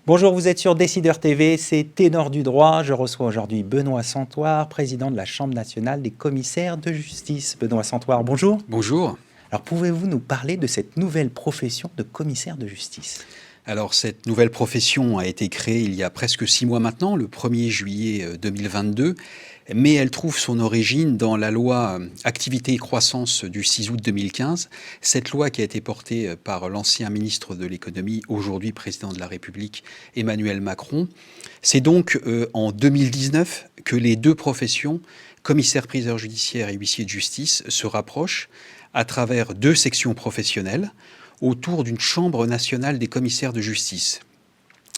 Bonjour, vous êtes sur Décideur TV, c'est Ténor du droit. Je reçois aujourd'hui Benoît Santoire, président de la Chambre nationale des commissaires de justice. Benoît Santoire, bonjour. Bonjour. Alors, pouvez-vous nous parler de cette nouvelle profession de commissaire de justice ? Alors, cette nouvelle profession a été créée il y a presque 6 mois maintenant, le 1er juillet 2022, mais elle trouve son origine dans la loi Activité et croissance du 6 août 2015, cette loi qui a été portée par l'ancien ministre de l'économie, aujourd'hui président de la République, Emmanuel Macron. C'est donc en 2019 que les deux professions, commissaire-priseur judiciaire et huissier de justice, se rapprochent à travers deux sections professionnelles autour d'une chambre nationale des commissaires de justice.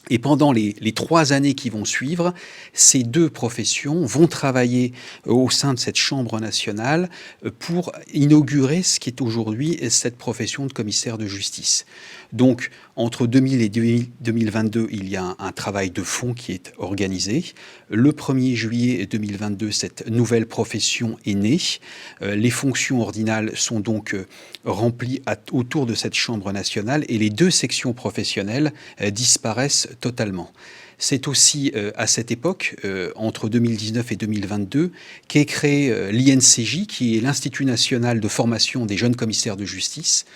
Et pendant les 3 années qui vont suivre, ces deux professions vont travailler au sein de cette chambre nationale pour inaugurer ce qui est aujourd'hui cette profession de commissaire de justice. Donc, entre 2000 et 2022, il y a un travail de fond qui est organisé. Le 1er juillet 2022, cette nouvelle profession est née. Les fonctions ordinales sont donc remplies autour de cette chambre nationale et les deux sections professionnelles disparaissent totalement. C'est aussi à cette époque, entre 2019 et 2022, qu'est créé l'INCJ, qui est l'Institut national de formation des jeunes commissaires de justice,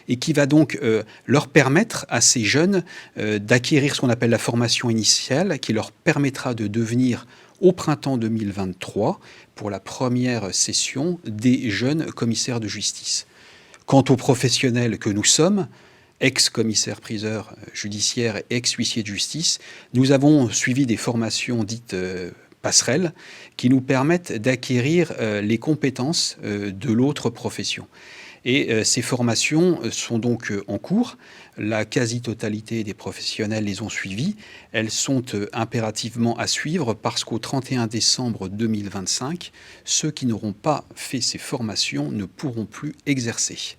et qui va donc leur permettre à ces jeunes d'acquérir ce qu'on appelle la formation initiale, qui leur permettra de devenir, au printemps 2023, pour la première session, des jeunes commissaires de justice. Quant aux professionnels que nous sommes, ex-commissaire-priseur judiciaire et ex-huissier de justice, nous avons suivi des formations dites passerelles qui nous permettent d'acquérir les compétences de l'autre profession. Et ces formations sont donc en cours. La quasi-totalité des professionnels les ont suivies. Elles sont impérativement à suivre parce qu'au 31 décembre 2025, ceux qui n'auront pas fait ces formations ne pourront plus exercer.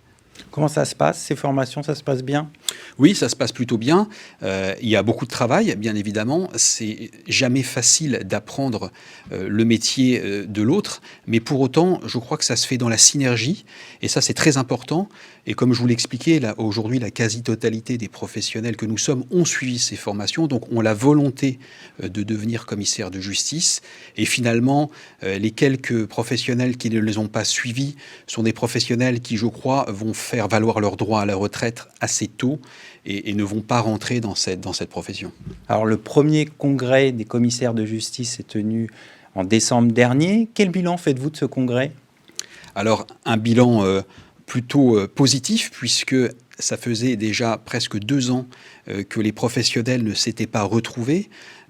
Comment ça se passe, ces formations, ça se passe bien ? Oui, ça se passe plutôt bien. Il y a beaucoup de travail, bien évidemment. C'est jamais facile d'apprendre le métier de l'autre, mais pour autant, je crois que ça se fait dans la synergie, et ça, c'est très important. Et comme je vous l'expliquais, là, aujourd'hui, la quasi-totalité des professionnels que nous sommes ont suivi ces formations, donc ont la volonté de devenir commissaire de justice. Et finalement, les quelques professionnels qui ne les ont pas suivis sont des professionnels qui, je crois, vont faire valoir leurs droits à la retraite assez tôt et ne vont pas rentrer dans cette profession. Alors, le premier congrès des commissaires de justice s'est tenu en décembre dernier. Quel bilan faites-vous de ce congrès ? Alors, un bilan plutôt positif, puisque ça faisait déjà presque 2 ans que les professionnels ne s'étaient pas retrouvés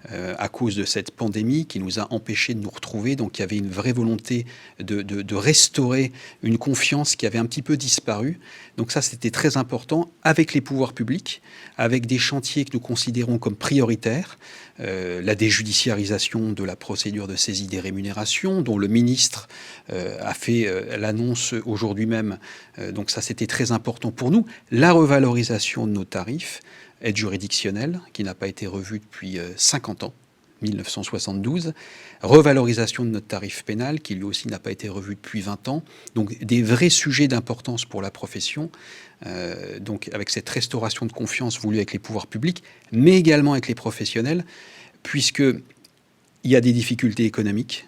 à cause de cette pandémie qui nous a empêchés de nous retrouver. Donc il y avait une vraie volonté de restaurer une confiance qui avait un petit peu disparu. Donc ça, c'était très important avec les pouvoirs publics, avec des chantiers que nous considérons comme prioritaires. La déjudiciarisation de la procédure de saisie des rémunérations, dont le ministre a fait l'annonce aujourd'hui même. Donc ça, c'était très important pour nous. La revalorisation de nos tarifs, aide juridictionnelle, qui n'a pas été revue depuis 50 ans, 1972. Revalorisation de notre tarif pénal, qui lui aussi n'a pas été revu depuis 20 ans. Donc des vrais sujets d'importance pour la profession, donc avec cette restauration de confiance voulue avec les pouvoirs publics, mais également avec les professionnels, puisqu'il y a des difficultés économiques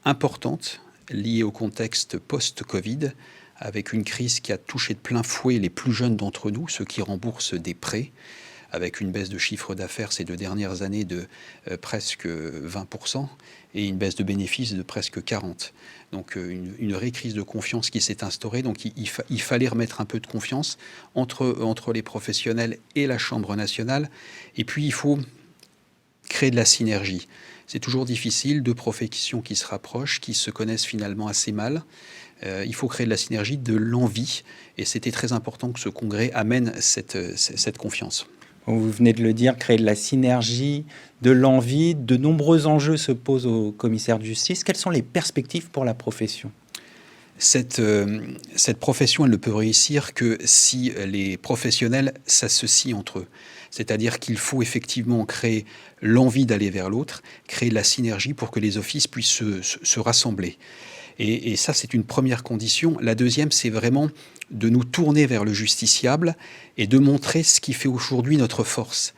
importantes liées au contexte post-Covid, avec une crise qui a touché de plein fouet les plus jeunes d'entre nous, ceux qui remboursent des prêts, avec une baisse de chiffre d'affaires ces 2 dernières années de presque 20% et une baisse de bénéfices de presque 40%. Donc une vraie crise de confiance qui s'est instaurée. Donc il fallait remettre un peu de confiance entre les professionnels et la Chambre nationale. Et puis il faut créer de la synergie. C'est toujours difficile, 2 professions qui se rapprochent, qui se connaissent finalement assez mal. Il faut créer de la synergie, de l'envie, et c'était très important que ce congrès amène cette confiance. Vous venez de le dire, créer de la synergie, de l'envie. De nombreux enjeux se posent aux commissaires de justice. Quelles sont les perspectives pour la profession ? Cette profession, elle ne peut réussir que si les professionnels s'associent entre eux. C'est-à-dire qu'il faut effectivement créer l'envie d'aller vers l'autre, créer de la synergie pour que les offices puissent se rassembler. Et ça, c'est une première condition. La deuxième, c'est vraiment de nous tourner vers le justiciable et de montrer ce qui fait aujourd'hui notre force.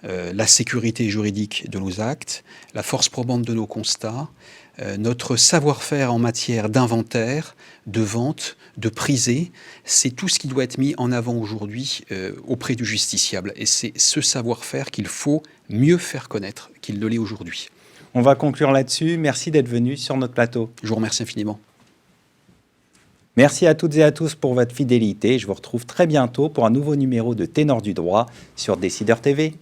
la sécurité juridique de nos actes, la force probante de nos constats, notre savoir-faire en matière d'inventaire, de vente, de prisée, c'est tout ce qui doit être mis en avant aujourd'hui auprès du justiciable. Et c'est ce savoir-faire qu'il faut mieux faire connaître qu'il ne l'est aujourd'hui. On va conclure là-dessus. Merci d'être venu sur notre plateau. Je vous remercie infiniment. Merci à toutes et à tous pour votre fidélité. Je vous retrouve très bientôt pour un nouveau numéro de Ténor du droit sur Décideur TV.